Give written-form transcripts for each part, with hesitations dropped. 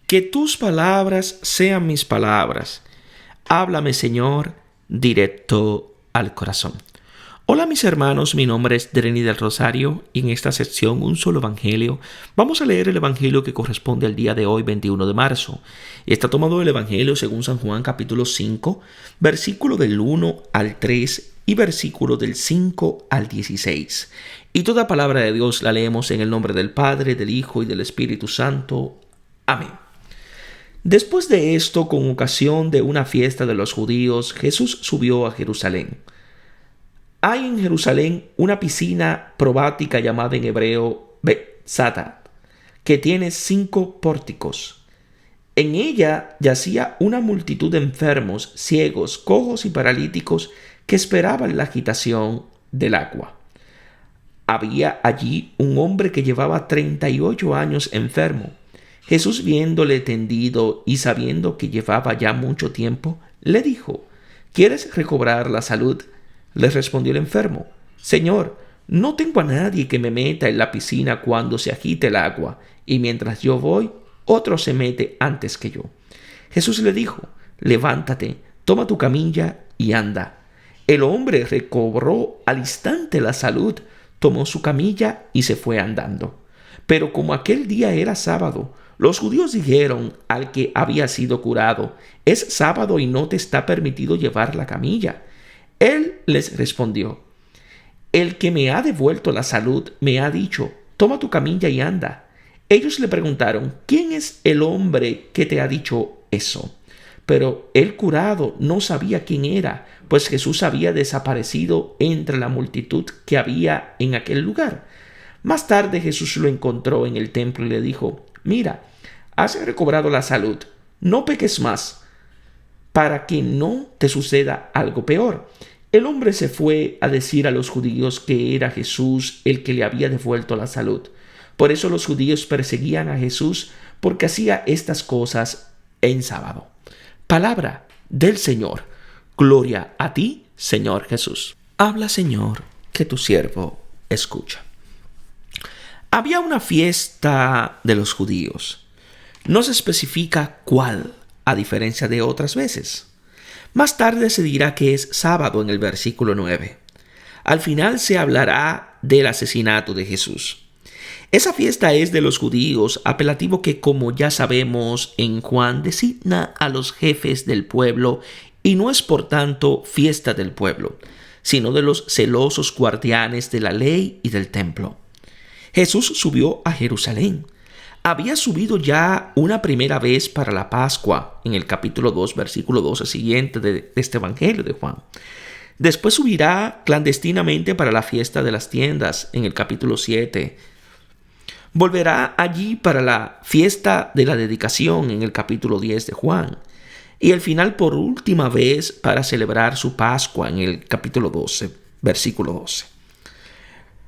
Que tus palabras sean mis palabras. Háblame, Señor, directo al corazón. Hola mis hermanos, mi nombre es Dreni del Rosario y en esta sección Un Solo Evangelio vamos a leer el Evangelio que corresponde al día de hoy, 21 de marzo. Está tomado del Evangelio según San Juan capítulo 5, versículo del 1 al 3 y versículo del 5 al 16. Y toda palabra de Dios la leemos en el nombre del Padre, del Hijo y del Espíritu Santo. Amén. Después de esto, con ocasión de una fiesta de los judíos, Jesús subió a Jerusalén. Hay en Jerusalén una piscina probática llamada en hebreo Betzata, que tiene 5 pórticos. En ella yacía una multitud de enfermos, ciegos, cojos y paralíticos que esperaban la agitación del agua. Había allí un hombre que llevaba 38 años enfermo. Jesús, viéndole tendido y sabiendo que llevaba ya mucho tiempo, le dijo: ¿Quieres recobrar la salud? Le respondió el enfermo: Señor, no tengo a nadie que me meta en la piscina cuando se agite el agua, y mientras yo voy, otro se mete antes que yo. Jesús le dijo: Levántate, toma tu camilla y anda. El hombre recobró al instante la salud, tomó su camilla y se fue andando. Pero como aquel día era sábado, los judíos dijeron al que había sido curado: Es sábado y no te está permitido llevar la camilla. Él les respondió: El que me ha devuelto la salud me ha dicho: Toma tu camilla y anda. Ellos le preguntaron: ¿Quién es el hombre que te ha dicho eso? Pero el curado no sabía quién era, pues Jesús había desaparecido entre la multitud que había en aquel lugar. Más tarde Jesús lo encontró en el templo y le dijo: Mira, has recobrado la salud, no peques más, para que no te suceda algo peor. El hombre se fue a decir a los judíos que era Jesús el que le había devuelto la salud. Por eso los judíos perseguían a Jesús, porque hacía estas cosas en sábado. Palabra del Señor. Gloria a ti, Señor Jesús. Habla, Señor, que tu siervo escucha. Había una fiesta de los judíos. No se especifica cuál, a diferencia de otras veces. Más tarde se dirá que es sábado en el versículo 9. Al final se hablará del asesinato de Jesús. Esa fiesta es de los judíos, apelativo que, como ya sabemos, en Juan designa a los jefes del pueblo y no es por tanto fiesta del pueblo, sino de los celosos guardianes de la ley y del templo. Jesús subió a Jerusalén. Había subido ya una primera vez para la Pascua, en el capítulo 2, versículo 12 siguiente de este Evangelio de Juan. Después subirá clandestinamente para la fiesta de las tiendas, en el capítulo 7. Volverá allí para la fiesta de la dedicación, en el capítulo 10 de Juan. Y al final, por última vez, para celebrar su Pascua, en el capítulo 12, versículo 12.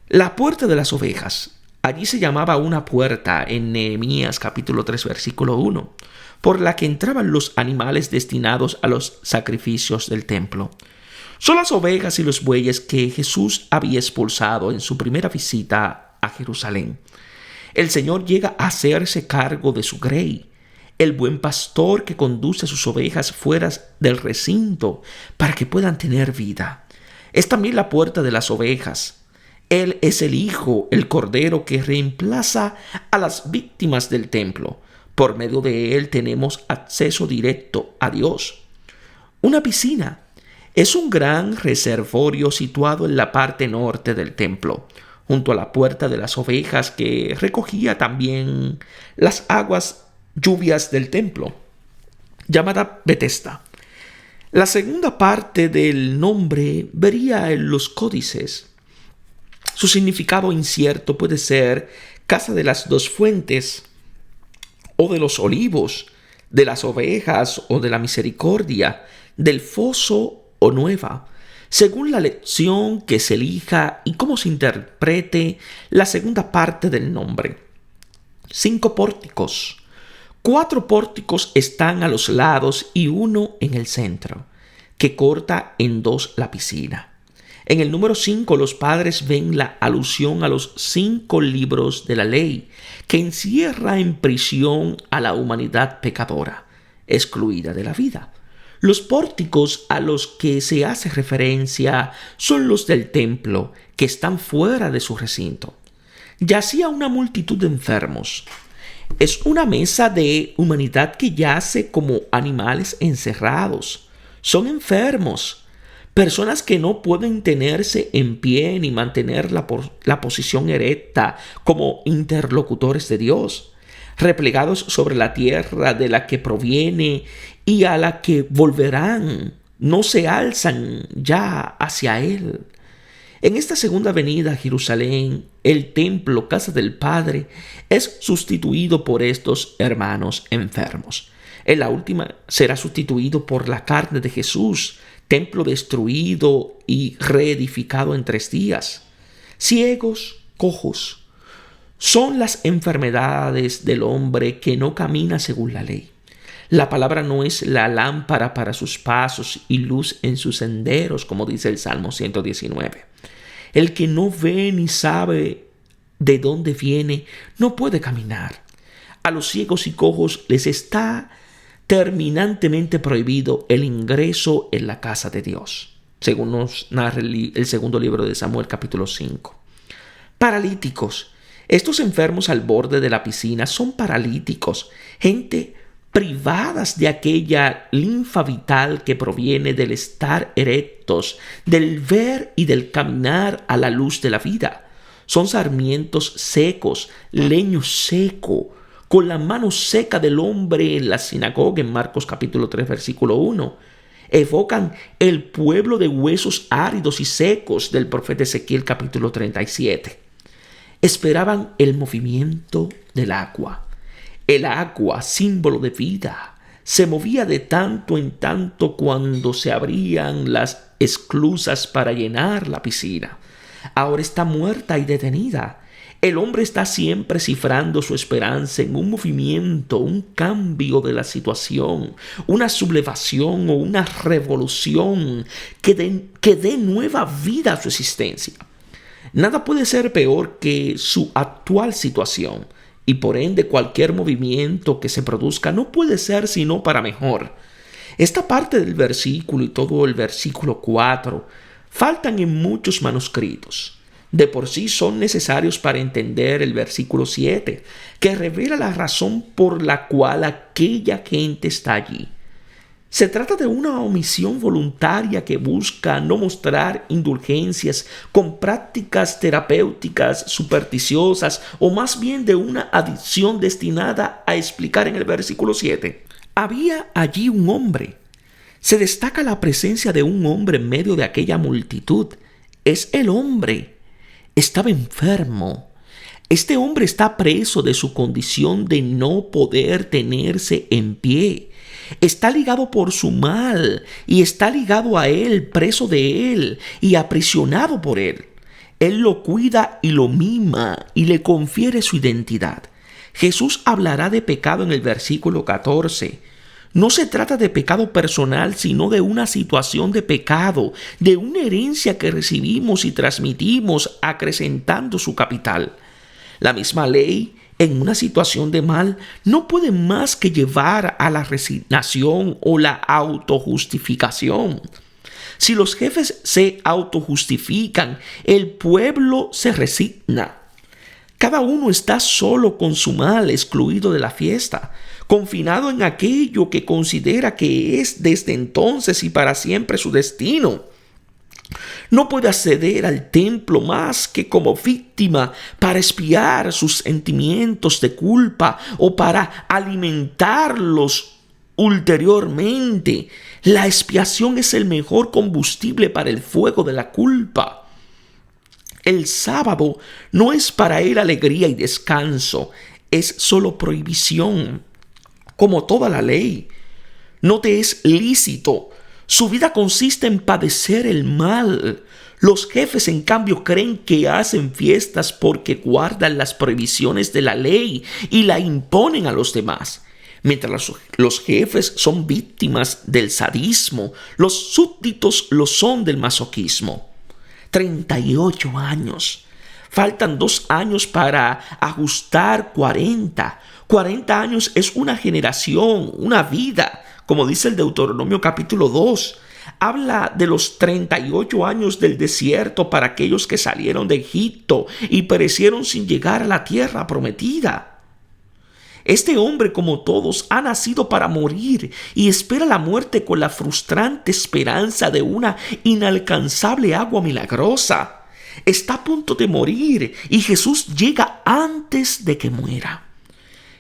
La puerta de las ovejas. Allí se llamaba una puerta en Nehemías capítulo 3 versículo 1, por la que entraban los animales destinados a los sacrificios del templo. Son las ovejas y los bueyes que Jesús había expulsado en su primera visita a Jerusalén. El Señor llega a hacerse cargo de su grey, el buen pastor que conduce a sus ovejas fuera del recinto para que puedan tener vida. Es también la puerta de las ovejas. Él es el Hijo, el Cordero que reemplaza a las víctimas del templo. Por medio de él tenemos acceso directo a Dios. Una piscina es un gran reservorio situado en la parte norte del templo, junto a la puerta de las ovejas, que recogía también las aguas lluvias del templo, llamada Betesda. La segunda parte del nombre vería en los códices. Su significado incierto puede ser casa de las dos fuentes, o de los olivos, de las ovejas o de la misericordia, del foso o nueva, según la lección que se elija y cómo se interprete la segunda parte del nombre. 5 pórticos. 4 pórticos están a los lados y uno en el centro, que corta en 2 la piscina. En el número 5, los padres ven la alusión a los 5 libros de la ley, que encierra en prisión a la humanidad pecadora, excluida de la vida. Los pórticos a los que se hace referencia son los del templo, que están fuera de su recinto. Yacía una multitud de enfermos. Es una mesa de humanidad que yace como animales encerrados. Son enfermos, personas que no pueden tenerse en pie ni mantener la posición erecta como interlocutores de Dios, replegados sobre la tierra de la que proviene y a la que volverán, no se alzan ya hacia Él. En esta segunda venida a Jerusalén, el templo, casa del Padre, es sustituido por estos hermanos enfermos. En la última será sustituido por la carne de Jesús, templo destruido y reedificado en 3 días. Ciegos, cojos, son las enfermedades del hombre que no camina según la ley. La palabra no es la lámpara para sus pasos y luz en sus senderos, como dice el Salmo 119. El que no ve ni sabe de dónde viene, no puede caminar. A los ciegos y cojos les está terminantemente prohibido el ingreso en la casa de Dios, según nos narra el segundo libro de Samuel, capítulo 5. Paralíticos. Estos enfermos al borde de la piscina son paralíticos, gente privadas de aquella linfa vital que proviene del estar erectos, del ver y del caminar a la luz de la vida. Son sarmientos secos, leño seco, con la mano seca del hombre en la sinagoga en Marcos capítulo 3, versículo 1. Evocan el pueblo de huesos áridos y secos del profeta Ezequiel capítulo 37. Esperaban el movimiento del agua. El agua, símbolo de vida, se movía de tanto en tanto cuando se abrían las esclusas para llenar la piscina. Ahora está muerta y detenida. El hombre está siempre cifrando su esperanza en un movimiento, un cambio de la situación, una sublevación o una revolución que dé nueva vida a su existencia. Nada puede ser peor que su actual situación. Y por ende cualquier movimiento que se produzca no puede ser sino para mejor. Esta parte del versículo y todo el versículo 4 faltan en muchos manuscritos. De por sí son necesarios para entender el versículo 7, que revela la razón por la cual aquella gente está allí. Se trata de una omisión voluntaria que busca no mostrar indulgencias con prácticas terapéuticas supersticiosas o más bien de una adición destinada a explicar en el versículo 7. Había allí un hombre. Se destaca la presencia de un hombre en medio de aquella multitud. Es el hombre. Estaba enfermo. Este hombre está preso de su condición de no poder tenerse en pie. Está ligado por su mal y está ligado a él, preso de él y aprisionado por él. Él lo cuida y lo mima y le confiere su identidad. Jesús hablará de pecado en el versículo 14. No se trata de pecado personal, sino de una situación de pecado, de una herencia que recibimos y transmitimos acrecentando su capital. La misma ley, en una situación de mal, no puede más que llevar a la resignación o la autojustificación. Si los jefes se autojustifican, el pueblo se resigna. Cada uno está solo con su mal, excluido de la fiesta, confinado en aquello que considera que es desde entonces y para siempre su destino. No puede acceder al templo más que como víctima para expiar sus sentimientos de culpa o para alimentarlos ulteriormente. La expiación es el mejor combustible para el fuego de la culpa. El sábado no es para él alegría y descanso, es solo prohibición, como toda la ley. No te es lícito. Su vida consiste en padecer el mal. Los jefes, en cambio, creen que hacen fiestas porque guardan las prohibiciones de la ley y la imponen a los demás. Mientras los jefes son víctimas del sadismo, los súbditos lo son del masoquismo. 38 años. Faltan 2 años para ajustar 40. 40 años es una generación, una vida, como dice el Deuteronomio capítulo 2. Habla de los 38 años del desierto para aquellos que salieron de Egipto y perecieron sin llegar a la tierra prometida. Este hombre, como todos, ha nacido para morir y espera la muerte con la frustrante esperanza de una inalcanzable agua milagrosa. Está a punto de morir y Jesús llega antes de que muera.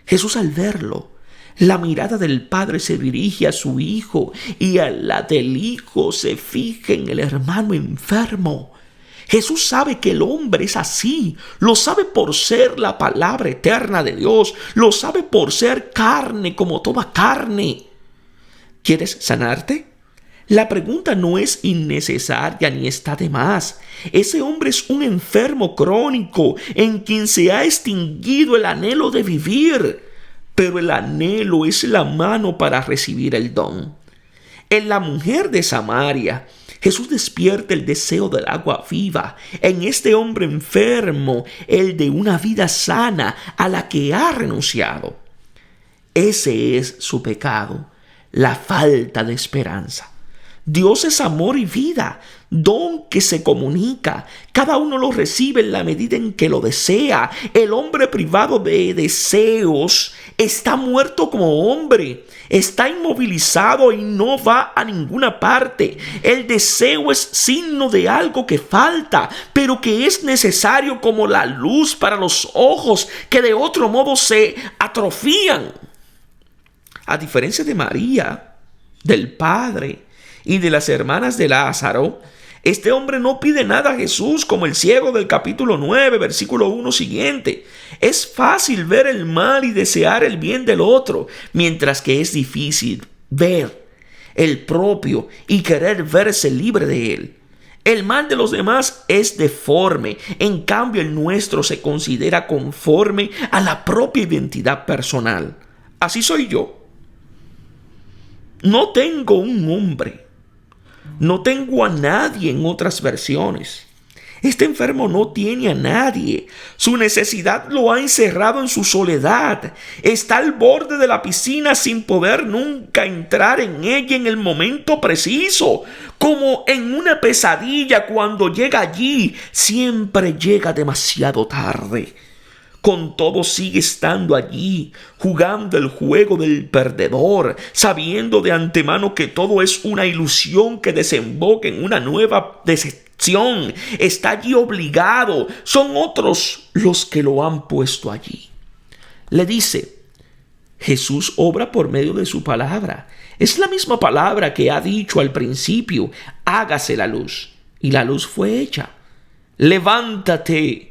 Jesús, al verlo, la mirada del Padre se dirige a su Hijo y a la del Hijo se fija en el hermano enfermo. Jesús sabe que el hombre es así, lo sabe por ser la palabra eterna de Dios, lo sabe por ser carne como toda carne. ¿Quieres sanarte? La pregunta no es innecesaria ni está de más. Ese hombre es un enfermo crónico en quien se ha extinguido el anhelo de vivir, pero el anhelo es la mano para recibir el don. En la mujer de Samaria, Jesús despierta el deseo del agua viva. En este hombre enfermo, el de una vida sana a la que ha renunciado. Ese es su pecado, la falta de esperanza. Dios es amor y vida, don que se comunica. Cada uno lo recibe en la medida en que lo desea. El hombre privado de deseos está muerto como hombre. Está inmovilizado y no va a ninguna parte. El deseo es signo de algo que falta, pero que es necesario como la luz para los ojos, que de otro modo se atrofían. A diferencia de María, del Padre y de las hermanas de Lázaro, este hombre no pide nada a Jesús como el ciego del capítulo 9, versículo 1 siguiente. Es fácil ver el mal y desear el bien del otro, mientras que es difícil ver el propio y querer verse libre de él. El mal de los demás es deforme, en cambio el nuestro se considera conforme a la propia identidad personal. Así soy yo. No tengo un hombre. No tengo a nadie en otras versiones. Este enfermo no tiene a nadie. Su necesidad lo ha encerrado en su soledad. Está al borde de la piscina sin poder nunca entrar en ella en el momento preciso. Como en una pesadilla, cuando llega allí, siempre llega demasiado tarde. Con todo sigue estando allí, jugando el juego del perdedor, sabiendo de antemano que todo es una ilusión que desemboca en una nueva decepción. Está allí obligado. Son otros los que lo han puesto allí. Le dice, Jesús obra por medio de su palabra. Es la misma palabra que ha dicho al principio, hágase la luz. Y la luz fue hecha. Levántate.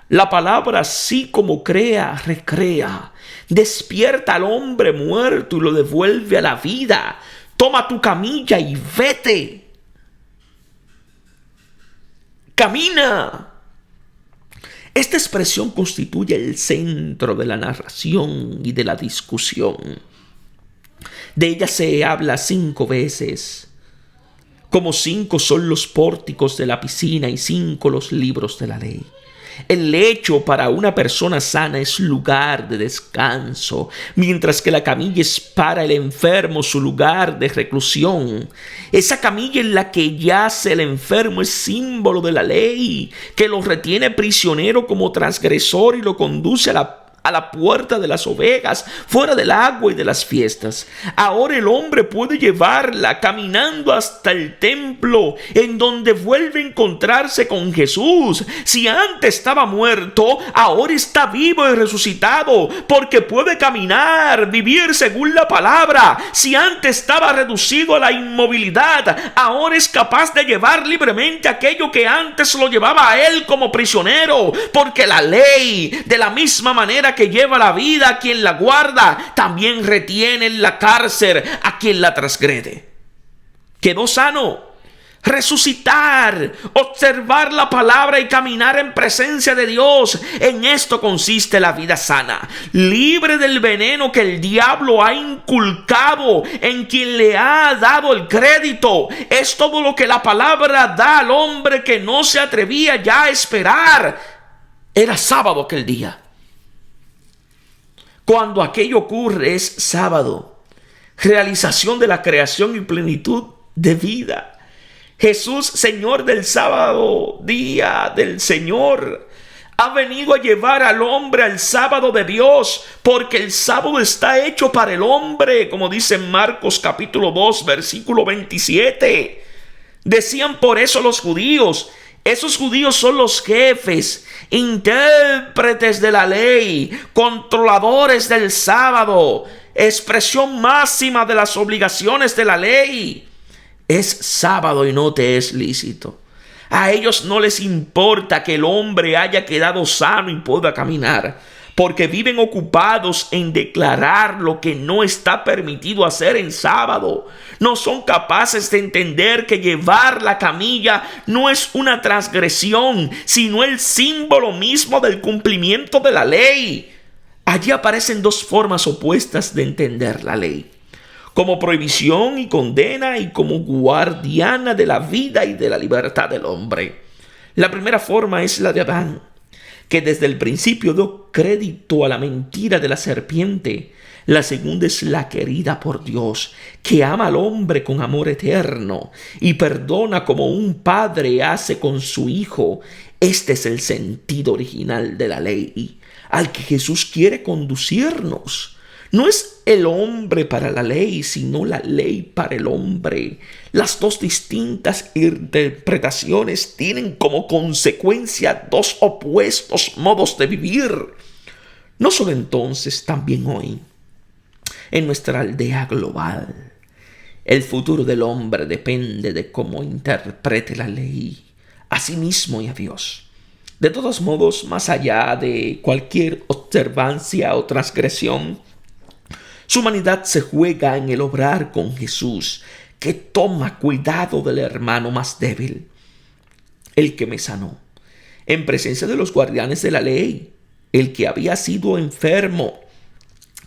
La palabra, así como crea, recrea. Despierta al hombre muerto y lo devuelve a la vida. Toma tu camilla y vete. Camina. Esta expresión constituye el centro de la narración y de la discusión. De ella se habla 5 veces. Como 5 son los pórticos de la piscina y 5 los libros de la ley. El lecho para una persona sana es lugar de descanso, mientras que la camilla es para el enfermo su lugar de reclusión. Esa camilla en la que yace el enfermo es símbolo de la ley, que lo retiene prisionero como transgresor y lo conduce a la puerta de las ovejas, fuera del agua y de las fiestas. Ahora el hombre puede llevarla caminando hasta el templo, en donde vuelve a encontrarse con Jesús. Si antes estaba muerto, ahora está vivo y resucitado, porque puede caminar, vivir según la palabra. Si antes estaba reducido a la inmovilidad, ahora es capaz de llevar libremente aquello que antes lo llevaba a él como prisionero, porque la ley, de la misma manera que lleva la vida a quien la guarda, también retiene en la cárcel a quien la transgrede. Quedó sano. resucitar, observar la palabra y caminar en presencia de Dios. En esto consiste la vida sana, libre del veneno que el diablo ha inculcado en quien le ha dado el crédito. Es todo lo que la palabra da al hombre que no se atrevía ya a esperar. Era sábado aquel día. Cuando aquello ocurre es sábado, realización de la creación y plenitud de vida. Jesús, Señor del sábado, día del Señor, ha venido a llevar al hombre al sábado de Dios, porque el sábado está hecho para el hombre, como dice Marcos capítulo 2, versículo 27. Decían por eso los judíos. Esos judíos son los jefes, intérpretes de la ley, controladores del sábado, expresión máxima de las obligaciones de la ley. Es sábado y no te es lícito. A ellos no les importa que el hombre haya quedado sano y pueda caminar, porque viven ocupados en declarar lo que no está permitido hacer en sábado. No son capaces de entender que llevar la camilla no es una transgresión, sino el símbolo mismo del cumplimiento de la ley. Allí aparecen dos formas opuestas de entender la ley: como prohibición y condena, y como guardiana de la vida y de la libertad del hombre. La primera forma es la de Adán, que desde el principio dio crédito a la mentira de la serpiente. La segunda es la querida por Dios, que ama al hombre con amor eterno y perdona como un padre hace con su hijo. Este es el sentido original de la ley, al que Jesús quiere conducirnos. No es el hombre para la ley, sino la ley para el hombre. Las dos distintas interpretaciones tienen como consecuencia dos opuestos modos de vivir. No solo entonces, también hoy, en nuestra aldea global, el futuro del hombre depende de cómo interprete la ley a sí mismo y a Dios. De todos modos, más allá de cualquier observancia o transgresión, su humanidad se juega en el obrar con Jesús, que toma cuidado del hermano más débil, el que me sanó, en presencia de los guardianes de la ley. El que había sido enfermo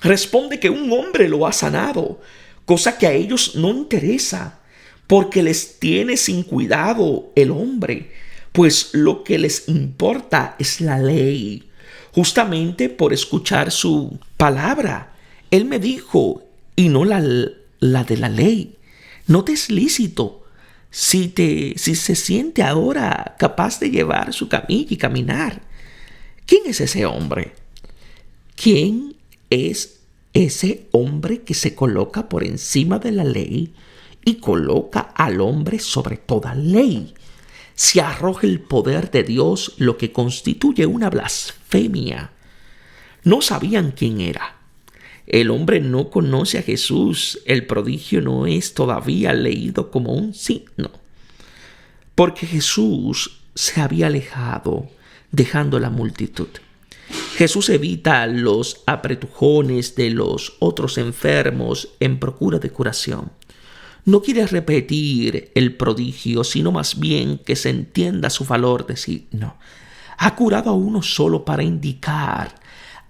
responde que un hombre lo ha sanado, cosa que a ellos no interesa, porque les tiene sin cuidado el hombre, pues lo que les importa es la ley. Justamente por escuchar su palabra, Él me dijo, y no la de la ley: no te es lícito. Si se siente ahora capaz de llevar su camilla y caminar. ¿Quién es ese hombre? ¿Quién es ese hombre que se coloca por encima de la ley y coloca al hombre sobre toda ley? Se arroja el poder de Dios, lo que constituye una blasfemia. No sabían quién era. El hombre no conoce a Jesús. El prodigio no es todavía leído como un signo, porque Jesús se había alejado, dejando la multitud. Jesús evita los apretujones de los otros enfermos en procura de curación. No quiere repetir el prodigio, sino más bien que se entienda su valor de signo. Ha curado a uno solo para indicar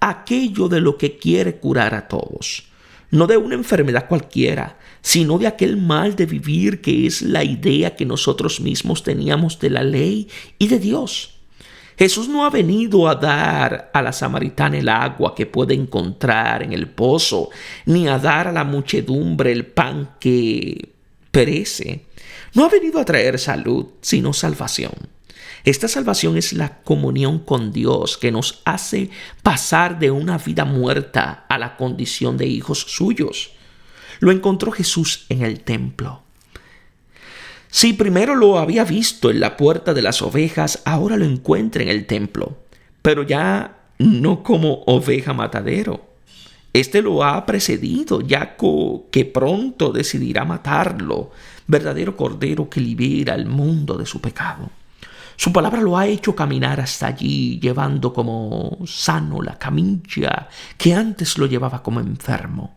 aquello de lo que quiere curar a todos. No de una enfermedad cualquiera, sino de aquel mal de vivir que es la idea que nosotros mismos teníamos de la ley y de Dios. Jesús no ha venido a dar a la samaritana el agua que puede encontrar en el pozo, ni a dar a la muchedumbre el pan que perece. No ha venido a traer salud, sino salvación. Esta salvación es la comunión con Dios, que nos hace pasar de una vida muerta a la condición de hijos suyos. Lo encontró Jesús en el templo. Si primero lo había visto en la puerta de las ovejas, ahora lo encuentra en el templo, pero ya no como oveja matadero. Este lo ha precedido, ya que pronto decidirá matarlo, verdadero cordero que libera al mundo de su pecado. Su palabra lo ha hecho caminar hasta allí, llevando como sano la camilla que antes lo llevaba como enfermo.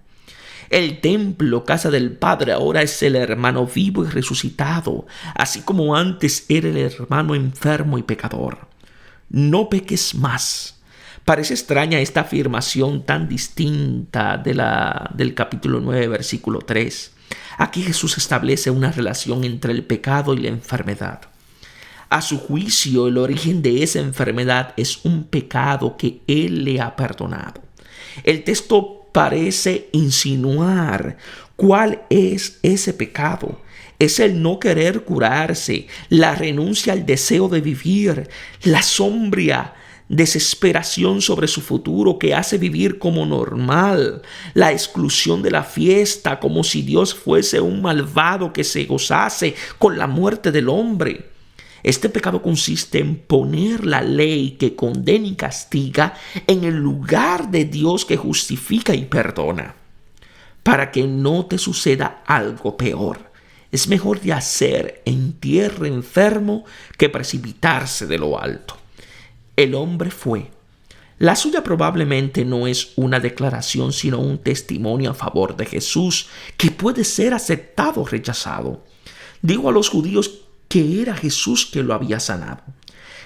El templo, casa del Padre, ahora es el hermano vivo y resucitado, así como antes era el hermano enfermo y pecador. No peques más. Parece extraña esta afirmación tan distinta del capítulo 9, versículo 3. Aquí Jesús establece una relación entre el pecado y la enfermedad. A su juicio, el origen de esa enfermedad es un pecado que Él le ha perdonado. El texto parece insinuar cuál es ese pecado. Es el no querer curarse, la renuncia al deseo de vivir, la sombría desesperación sobre su futuro que hace vivir como normal, la exclusión de la fiesta como si Dios fuese un malvado que se gozase con la muerte del hombre. Este pecado consiste en poner la ley que condena y castiga en el lugar de Dios que justifica y perdona. Para que no te suceda algo peor, es mejor yacer en tierra enfermo que precipitarse de lo alto. El hombre fue. La suya probablemente no es una declaración, sino un testimonio a favor de Jesús que puede ser aceptado o rechazado. Digo a los judíos que era Jesús que lo había sanado.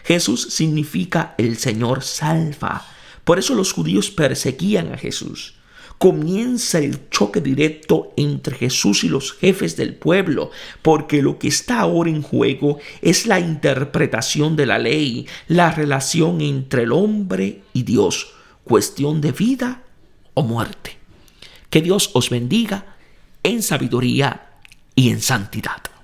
Jesús significa el Señor salva. Por eso los judíos perseguían a Jesús. Comienza el choque directo entre Jesús y los jefes del pueblo, porque lo que está ahora en juego es la interpretación de la ley, la relación entre el hombre y Dios, cuestión de vida o muerte. Que Dios os bendiga en sabiduría y en santidad.